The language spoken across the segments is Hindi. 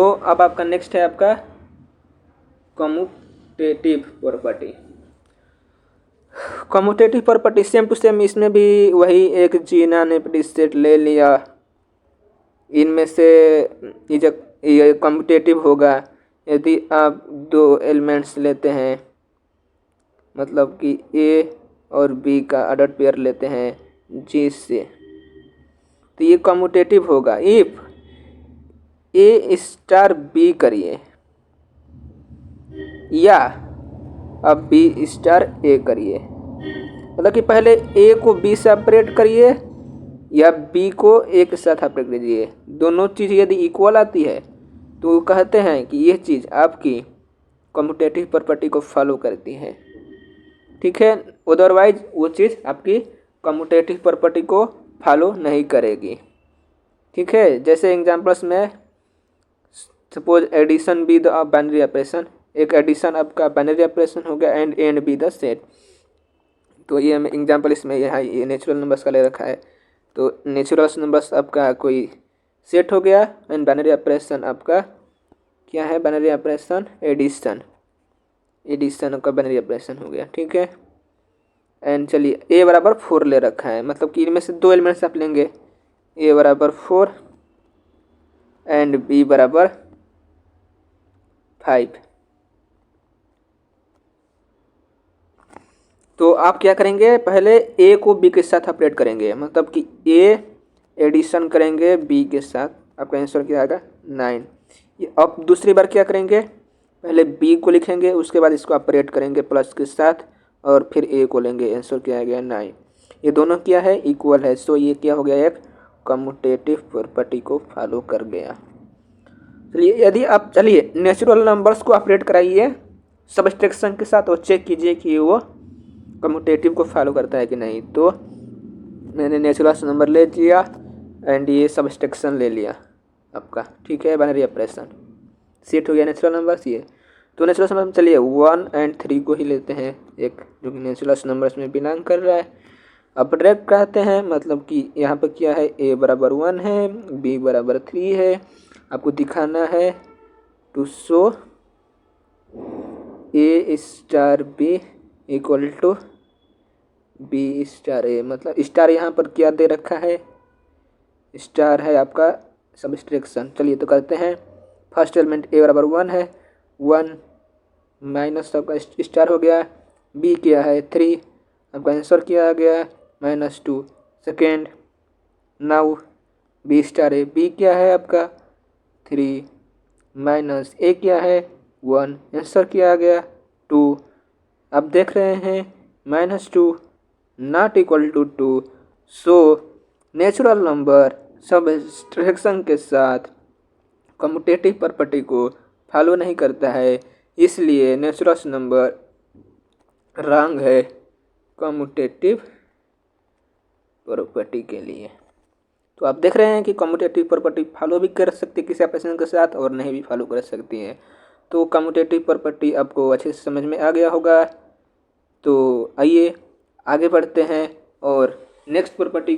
तो अब आपका नेक्स्ट है आपका commutative property. Commutative property same to same, इसमें भी वही एक जीना ने सेट ले लिया, इनमें से ये कम्यूटेटिव होगा यदि आप दो एलिमेंट्स लेते हैं, मतलब कि ए और बी का अडर पेयर लेते हैं जी से, तो ये कम्यूटेटिव होगा इफ ए स्टार बी करिए या अब बी स्टार ए करिए, मतलब कि पहले ए को बी से ऑपरेट करिए या बी को ए के साथ ऑपरेट कीजिए। दोनों चीज़ यदि इक्वल आती है तो कहते हैं कि यह चीज़ आपकी कम्यूटेटिव प्रॉपर्टी को फॉलो करती है, ठीक है। अदरवाइज वो चीज़ आपकी कम्यूटेटिव प्रॉपर्टी को फॉलो नहीं करेगी, ठीक है। जैसे एग्जांपल्स में suppose addition be the binary operation, एक एडिशन आपका बाइनरी ऑपरेशन हो गया एंड बी द सेट। तो ये हमें एग्जांपल इसमें यहाँ ये नेचुरल नंबर्स का ले रखा है, तो नेचुरल नंबर्स आपका कोई सेट हो गया एंड बाइनरी ऑपरेशन आपका क्या है, बाइनरी ऑपरेशन एडिशन का बाइनरी ऑपरेशन हो गया, ठीक है। एंड चलिए ए बराबर 4 ले रखा है, मतलब कि इनमें से दो एलिमेंट्स आप लेंगे, ए बराबर 4 एंड बी बराबर 5। तो आप क्या करेंगे, पहले ए को बी के साथ ऑपरेट करेंगे, मतलब कि ए एडिशन करेंगे बी के साथ, आपका आंसर क्या आएगा 9। अब दूसरी बार क्या करेंगे, पहले बी को लिखेंगे उसके बाद इसको ऑपरेट करेंगे प्लस के साथ और फिर ए को लेंगे, आंसर क्या आ गया 9। ये दोनों क्या है, इक्वल है, सो ये क्या हो गया, एक कम्यूटेटिव प्रॉपर्टी को फॉलो कर गया। चलिए यदि आप चलिए नेचुरल नंबर्स को ऑपरेट कराइए सबट्रैक्शन के साथ और चेक कीजिए कि वो कम्यूटेटिव को फॉलो करता है कि नहीं। तो मैंने नेचुरल नंबर ले लिया एंड ये सबट्रैक्शन ले लिया आपका, ठीक है, बाइनरी ऑपरेशन सेट हो गया नेचुरल नंबर्स ये। तो नेचुरल नंबर चलिए 1 और 3 को ही लेते हैं, एक जो कि नेचुरल नंबर्स में बिलोंग कर रहा है। अपड्रैक्ट कहते हैं, मतलब कि यहाँ पर क्या है, ए बराबर 1 है, बी बराबर 3 है, आपको दिखाना है to show A star B equal to B star A, मतलब स्टार यहाँ पर क्या दे रखा है, स्टार है आपका सबट्रैक्शन। चलिए तो करते हैं, फर्स्ट एलिमेंट ए बराबर 1 है, 1 माइनस आपका स्टार हो गया, बी क्या है 3, आपका आंसर क्या आ गया -2। सेकेंड नाउ बी स्टार ए, बी क्या है आपका 3 माइनस ए क्या है 1, आंसर क्या आ गया 2। आप देख रहे हैं -2 not equal to 2, so natural number subtraction के साथ कम्यूटेटिव प्रॉपर्टी को फॉलो नहीं करता है, इसलिए नेचुरल नंबर रॉन्ग है कम्यूटेटिव प्रॉपर्टी के लिए। तो आप देख रहे हैं कि कम्यूटेटिव प्रॉपर्टी फॉलो भी कर सकती है किसी ऑपरेशन के साथ और नहीं भी फॉलो कर सकती है। तो कम्यूटेटिव प्रॉपर्टी आपको अच्छे से समझ में आ गया होगा। तो आइए आगे बढ़ते हैं और नेक्स्ट प्रॉपर्टी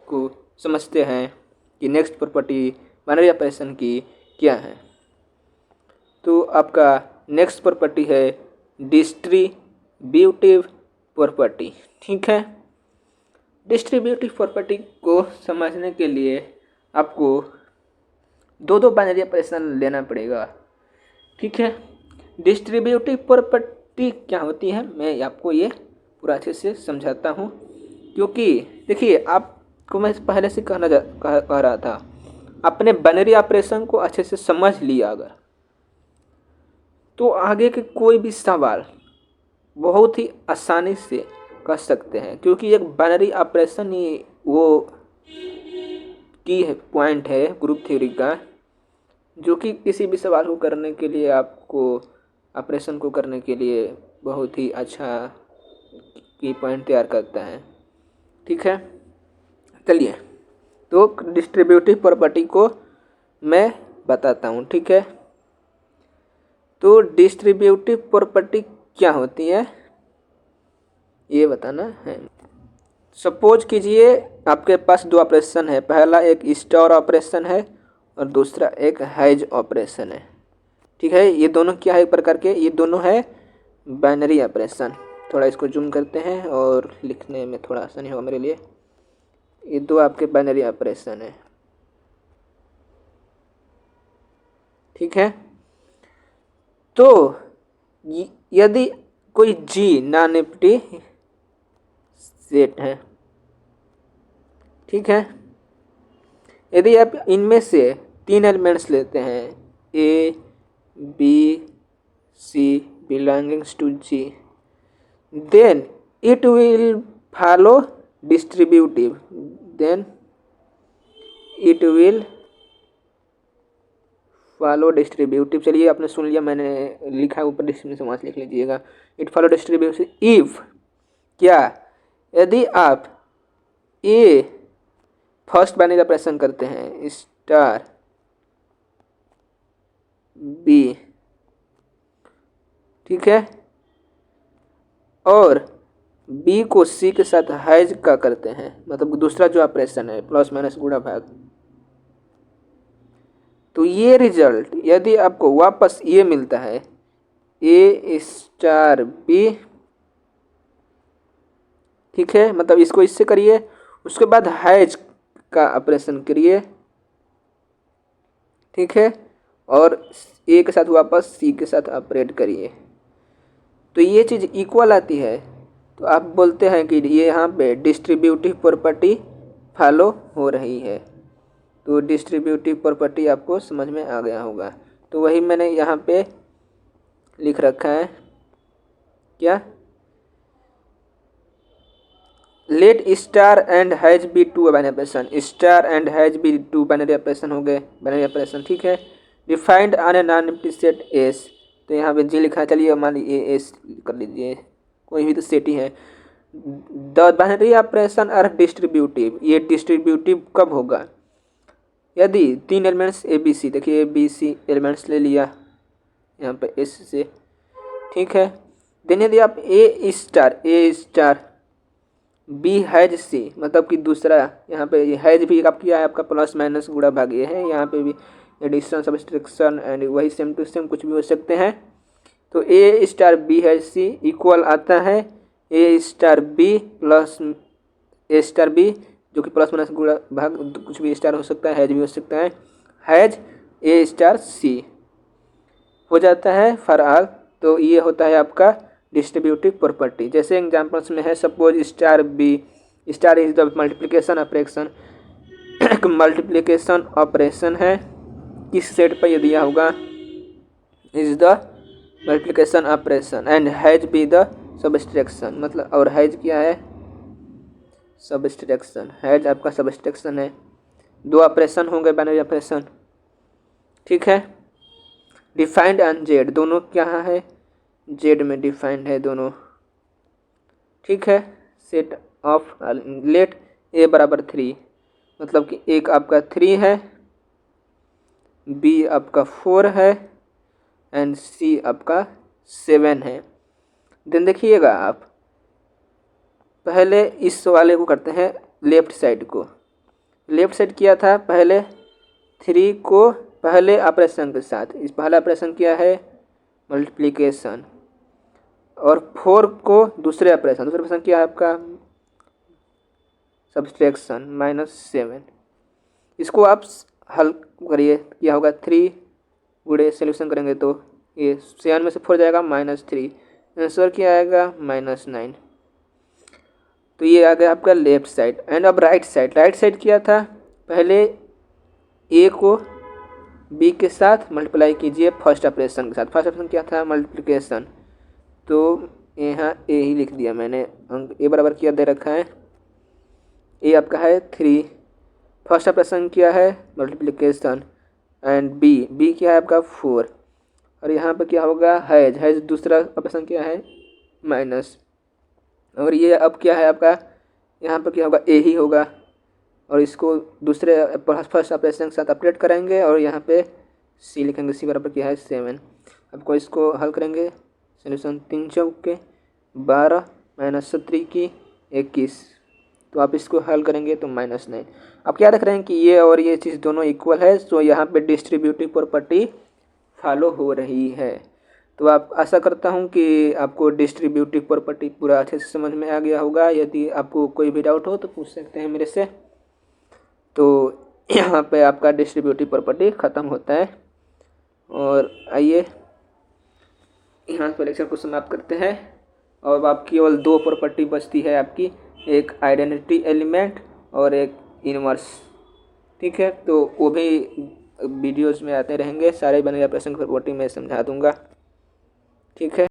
को समझते हैं कि नेक्स्ट प्रॉपर्टी बाइनरी ऑपरेशन की क्या है। तो आपका नेक्स्ट प्रॉपर्टी है डिस्ट्रीब्यूटिव प्रॉपर्टी, ठीक है। डिस्ट्रीब्यूटिव प्रॉपर्टी को समझने के लिए आपको दो बाइनरी ऑपरेशन लेना पड़ेगा, ठीक है। डिस्ट्रीब्यूटिव प्रॉपर्टी क्या होती है, मैं आपको ये पूरा अच्छे से समझाता हूँ, क्योंकि देखिए आपको मैं पहले से कह रहा था, अपने बाइनरी ऑपरेशन को अच्छे से समझ लिया अगर, तो आगे के कोई भी सवाल बहुत ही आसानी से कर सकते हैं, क्योंकि एक बाइनरी ऑपरेशन ही वो की है पॉइंट है ग्रुप थ्योरी का, जो कि किसी भी सवाल को करने के लिए, आपको ऑपरेशन को करने के लिए बहुत ही अच्छा की पॉइंट तैयार करता है, ठीक है। चलिए तो डिस्ट्रीब्यूटिव प्रॉपर्टी को मैं बताता हूँ, ठीक है। तो डिस्ट्रीब्यूटिव प्रॉपर्टी क्या होती है ये बताना है। सपोज कीजिए आपके पास दो ऑपरेशन है, पहला एक स्टार ऑपरेशन है और दूसरा एक हैज ऑपरेशन है। ठीक है, ये दोनों क्या है एक प्रकार के, ये दोनों है बाइनरी ऑपरेशन। थोड़ा इसको जूम करते हैं और लिखने में थोड़ा आसानी होगा मेरे लिए। ये दो आपके बाइनरी ऑपरेशन है। ठीक है, तो यदि कोई जी नॉन एम्प्टी सेट है, ठीक है, यदि आप इनमें से 3 एलिमेंट्स लेते हैं A B C belongings to G, then it will follow distributive, then it will follow distributive. चलिए आपने सुन लिया, मैंने लिखा है ऊपर डिस्क्रिप्शन में, वहाँ से लिख लीजिएगा। इट फॉलो डिस्ट्रीब्यूटिव इफ क्या, यदि आप ए फर्स्ट बाइनरी ऑपरेशन करते हैं स्टार बी, ठीक है, और बी को सी के साथ हैज का करते हैं, मतलब दूसरा जो ऑपरेशन है प्लस माइनस गुणा भाग, तो ये रिजल्ट यदि आपको वापस ये मिलता है ए स्टार बी, ठीक है, मतलब इसको इससे करिए, उसके बाद हैज का ऑपरेशन करिए, ठीक है, और ए के साथ वापस सी के साथ ऑपरेट करिए, तो ये चीज़ इक्वल आती है, तो आप बोलते हैं कि ये यहाँ पे डिस्ट्रीब्यूटिव प्रॉपर्टी फॉलो हो रही है। तो डिस्ट्रीब्यूटिव प्रॉपर्टी आपको समझ में आ गया होगा। तो वही मैंने यहाँ पे लिख रखा है, क्या, let star and has be two binary operation, star and has be two binary operation हो गए, बाइनरी ऑपरेशन, ठीक है, defined on a non empty set S, तो यहाँ पे जी लिखा है, चलिए मान लीजिए एस कर लीजिए, कोई भी तो सेट ही है। The binary operation are distributive, ये डिस्ट्रीब्यूटिव कब होगा, यदि 3 एलिमेंट्स ए बी सी, देखिए ए बी सी एलिमेंट्स ले लिया यहाँ पे एस से, ठीक है, देन यदि आप ए स्टार बी हैज सी, मतलब कि दूसरा यहाँ पे ये हैज भी आप किया है आपका प्लस माइनस गुणा भाग ये है, यहाँ पे भी एडिशन सब्सट्रैक्शन एंड वही सेम टू सेम कुछ भी हो सकते हैं। तो A star B has C equal आता है A star B plus A star B, जो कि प्लस माइनस गुणा भाग कुछ भी स्टार हो सकता है, हैज भी हो सकता है, हैज ए स्टार सी हो जाता है फॉर ऑल। तो ये होता है आपका डिस्ट्रीब्यूटिव प्रॉपर्टी। जैसे एग्जांपल्स में है, suppose star B, star is the multiplication operation, multiplication operation है किस सेट पर ये दिया होगा, is the multiplication operation and has B the subtraction, मतलब और हैज क्या है, सबस्ट्रैक्शन, हैज आपका सबस्ट्रैक्शन है, दो ऑपरेशन होंगे बाइनरी ऑपरेशन, ठीक है, डिफाइंड ऑन जेड, दोनों क्या है जेड में डिफाइंड है दोनों, ठीक है, सेट ऑफ लेट ए बराबर 3, मतलब कि एक आपका 3 है, बी आपका 4 है एंड सी आपका 7 है। देन देखिएगा आप पहले इस वाले को करते हैं लेफ्ट साइड को, लेफ्ट साइड किया था पहले 3 को पहले ऑपरेशन के साथ, इस पहला ऑपरेशन किया है मल्टीप्लिकेशन, और 4 को दूसरे ऑपरेशन किया है आपका सब्सट्रैक्शन -7। इसको आप हल करिए, क्या होगा 3 गुणे सोल्यूशन करेंगे तो ये 7 में से 4 जाएगा -3, आंसर क्या आएगा -9। तो ये आ गया आपका लेफ्ट साइड। एंड अब राइट साइड किया था पहले ए को बी के साथ मल्टीप्लाई कीजिए फर्स्ट ऑपरेशन के साथ, फर्स्ट ऑपरेशन क्या था मल्टीप्लिकेशन, तो यहाँ ए ही लिख दिया मैंने, अंक ए बराबर क्या दे रखा है, ए आपका है 3, फर्स्ट ऑपरेशन किया है मल्टीप्लिकेशन एंड बी क्या है आपका 4, और यहाँ पर क्या होगा हैज दूसरा ऑपरेशन क्या है माइनस, और ये अब क्या है आपका यहाँ पर क्या होगा ए ही होगा, और इसको दूसरे फर्स्ट ऑपरेशन के साथ अपडेट करेंगे और यहाँ पे सी लिखेंगे, सी बराबर क्या है 7। आपको इसको हल करेंगे, सोल्यूशन 3 चौक के 12 -17 की 21, तो आप इसको हल करेंगे तो -9। अब क्या देख रहे हैं कि ये और ये चीज़ दोनों इक्वल है, तो यहाँ पे डिस्ट्रीब्यूटिव प्रॉपर्टी फॉलो हो रही है। तो आप आशा करता हूँ कि आपको डिस्ट्रीब्यूटिव प्रॉपर्टी पूरा अच्छे से समझ में आ गया होगा। यदि आपको कोई भी डाउट हो तो पूछ सकते हैं मेरे से। तो यहाँ पे आपका डिस्ट्रीब्यूटिव प्रॉपर्टी ख़त्म होता है। और आइए यहाँ पर लेक्चर को समाप्त करते हैं। और अब आपकी केवल 2 प्रॉपर्टी बचती है आपकी, एक आइडेंटिटी एलिमेंट और एक इनवर्स। ठीक है, तो वो भी वीडियोज़ में आते रहेंगे, सारे बने प्रश्न प्रॉपर्टी मैं समझा दूँगा। ठीक है।